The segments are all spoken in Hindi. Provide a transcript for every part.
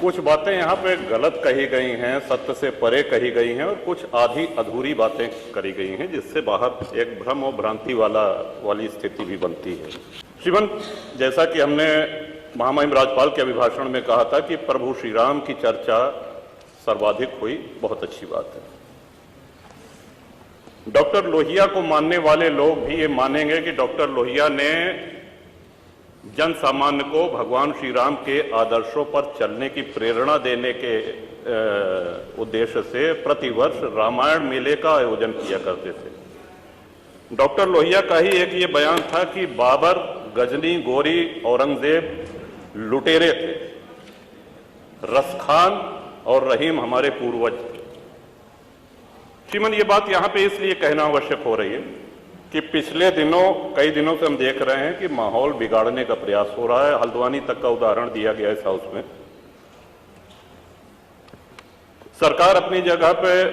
कुछ बातें यहाँ पे गलत कही गई हैं, सत्य से परे कही गई हैं और कुछ आधी अधूरी बातें करी गई हैं, जिससे बाहर एक भ्रम और भ्रांति वाली स्थिति भी बनती है। श्रीमान, जैसा कि हमने महामहिम राज्यपाल के अभिभाषण में कहा था कि प्रभु श्री राम की चर्चा सर्वाधिक हुई, बहुत अच्छी बात है। डॉक्टर लोहिया को मानने वाले लोग भी ये मानेंगे कि डॉक्टर लोहिया ने जन सामान्य को भगवान श्री राम के आदर्शों पर चलने की प्रेरणा देने के उद्देश्य से प्रतिवर्ष रामायण मेले का आयोजन किया करते थे। डॉक्टर लोहिया का ही एक ये बयान था कि बाबर, गजनी, गोरी, औरंगजेब लुटेरे थे, रसखान और रहीम हमारे पूर्वज थे। श्रीमान, ये बात यहां पे इसलिए कहना आवश्यक हो रही है कि पिछले कई दिनों से हम देख रहे हैं कि माहौल बिगाड़ने का प्रयास हो रहा है। हल्द्वानी तक का उदाहरण दिया गया इस हाउस में। सरकार अपनी जगह पे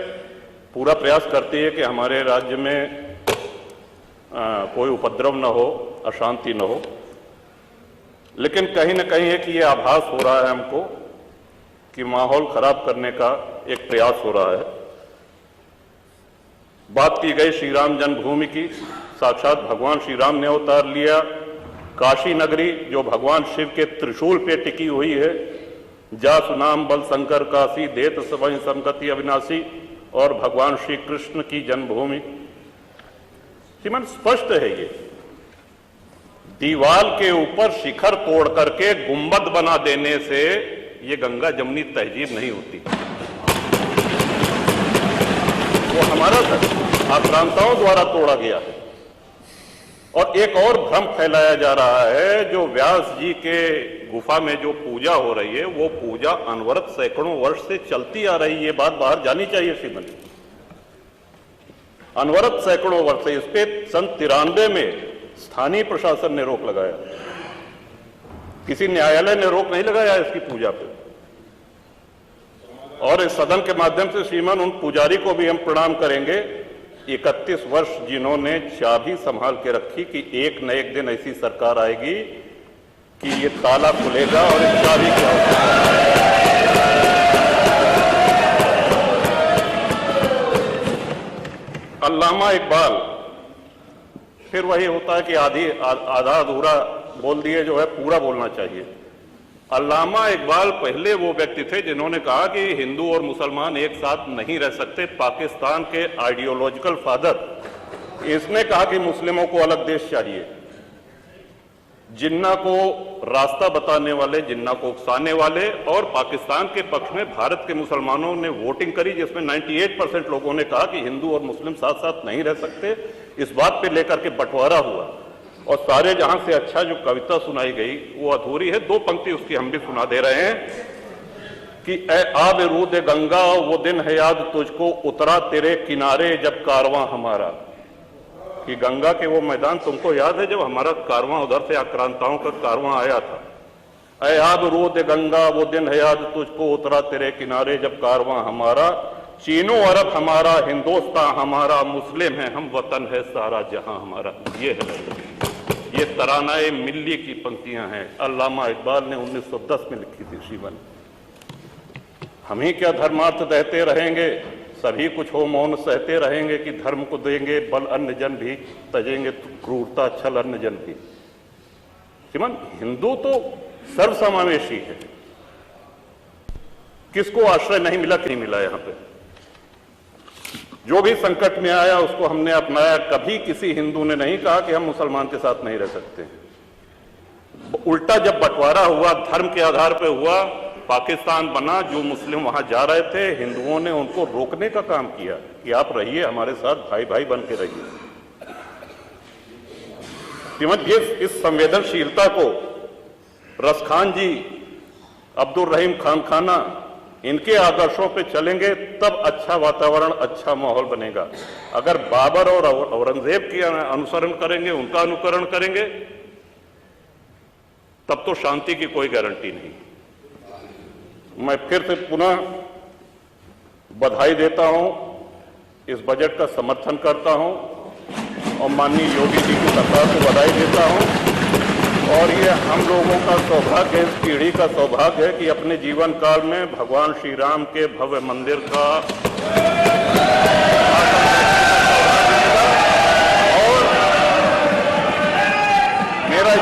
पूरा प्रयास करती है कि हमारे राज्य में कोई उपद्रव न हो, अशांति न हो, लेकिन कहीं न कहीं एक ये आभास हो रहा है हमको कि माहौल खराब करने का एक प्रयास हो रहा है। बात की गई श्री राम जन्मभूमि की, साक्षात भगवान श्री राम ने अवतार लिया। काशी नगरी जो भगवान शिव के त्रिशूल पे टिकी हुई है, जा सुनाम बल शंकर काशी, देत सबहि संगति अविनाशी, और भगवान श्री कृष्ण की जन्मभूमि। श्रीमान, स्पष्ट है ये दीवाल के ऊपर शिखर तोड़ करके गुंबद बना देने से ये गंगा जमुनी तहजीब नहीं होती। वो हमारा आक्रांताओं द्वारा तोड़ा गया है। और एक और भ्रम फैलाया जा रहा है, जो व्यास जी के गुफा में जो पूजा हो रही है, वो पूजा अनवरत सैकड़ों वर्ष से चलती आ रही है। ये बात बाहर जानी चाहिए श्रीमान। अनवरत सैकड़ों वर्ष से, इस पे सन 93 में स्थानीय प्रशासन ने रोक लगाया, किसी न्यायालय ने रोक नहीं लगाया इसकी पूजा पे। और इस सदन के माध्यम से श्रीमान उन पुजारी को भी हम प्रणाम करेंगे, 31 वर्ष जिन्होंने चाबी संभाल के रखी कि एक न एक दिन ऐसी सरकार आएगी कि ये ताला खुलेगा और इस चाबी की आवश्यकता। अल्लामा इकबाल, फिर वही होता है कि आधा अधूरा बोल दिए जो है पूरा बोलना चाहिए। अल्लामा इकबाल पहले वो व्यक्ति थे जिन्होंने कहा कि हिंदू और मुसलमान एक साथ नहीं रह सकते। पाकिस्तान के आइडियोलॉजिकल फादर, इसने कहा कि मुस्लिमों को अलग देश चाहिए। जिन्ना को रास्ता बताने वाले, जिन्ना को उकसाने वाले, और पाकिस्तान के पक्ष में भारत के मुसलमानों ने वोटिंग करी, जिसमें 98% लोगों ने कहा कि हिंदू और मुस्लिम साथ साथ नहीं रह सकते। इस बात पे लेकर के बंटवारा हुआ और सारे जहां से अच्छा जो कविता सुनाई गई वो अधूरी है। 2 पंक्ति उसकी हम भी सुना दे रहे हैं कि ए आब रूद गंगा, वो दिन है याद तुझको, उतरा तेरे किनारे जब कारवां हमारा। कि गंगा के वो मैदान तुमको याद है जब हमारा कारवां उधर से आक्रांताओं का कारवां आया था। ए आब रूद गंगा, वो दिन है याद तुझको, उतरा तेरे किनारे जब कारवां हमारा। चीनो अरब हमारा, हिंदुस्तान हमारा, मुस्लिम है हम, वतन है सारा जहां हमारा। ये है, ये तरानाए मिल्ली की पंक्तियां हैं, अल्लामा इकबाल ने 1910 में लिखी थी। श्रीमान, हम ही क्या धर्मार्थ देते रहेंगे, सभी कुछ हो मौन सहते रहेंगे कि धर्म को देंगे बल अन्य जन भी, तजेंगे क्रूरता छल अन्य जन भी। श्रीमान, हिंदू तो सर्वसमावेशी है, किसको आश्रय नहीं मिला कि नहीं मिला। यहां पे जो भी संकट में आया उसको हमने अपनाया। कभी किसी हिंदू ने नहीं कहा कि हम मुसलमान के साथ नहीं रह सकते। उल्टा जब बंटवारा हुआ, धर्म के आधार पर हुआ, पाकिस्तान बना, जो मुस्लिम वहां जा रहे थे, हिंदुओं ने उनको रोकने का काम किया कि आप रहिए हमारे साथ, भाई भाई बन के रहिए। इस संवेदनशीलता को रसखान जी, अब्दुल रहीम खान खाना, इनके आदर्शों पे चलेंगे तब अच्छा वातावरण, अच्छा माहौल बनेगा। अगर बाबर और औरंगजेब की अनुसरण करेंगे, उनका अनुकरण करेंगे, तब तो शांति की कोई गारंटी नहीं। मैं फिर से पुनः बधाई देता हूं, इस बजट का समर्थन करता हूं और माननीय योगी जी की सरकार को बधाई देता हूं। और ये हम लोगों का सौभाग्य, इस पीढ़ी का सौभाग्य है कि अपने जीवन काल में भगवान श्री राम के भव्य मंदिर का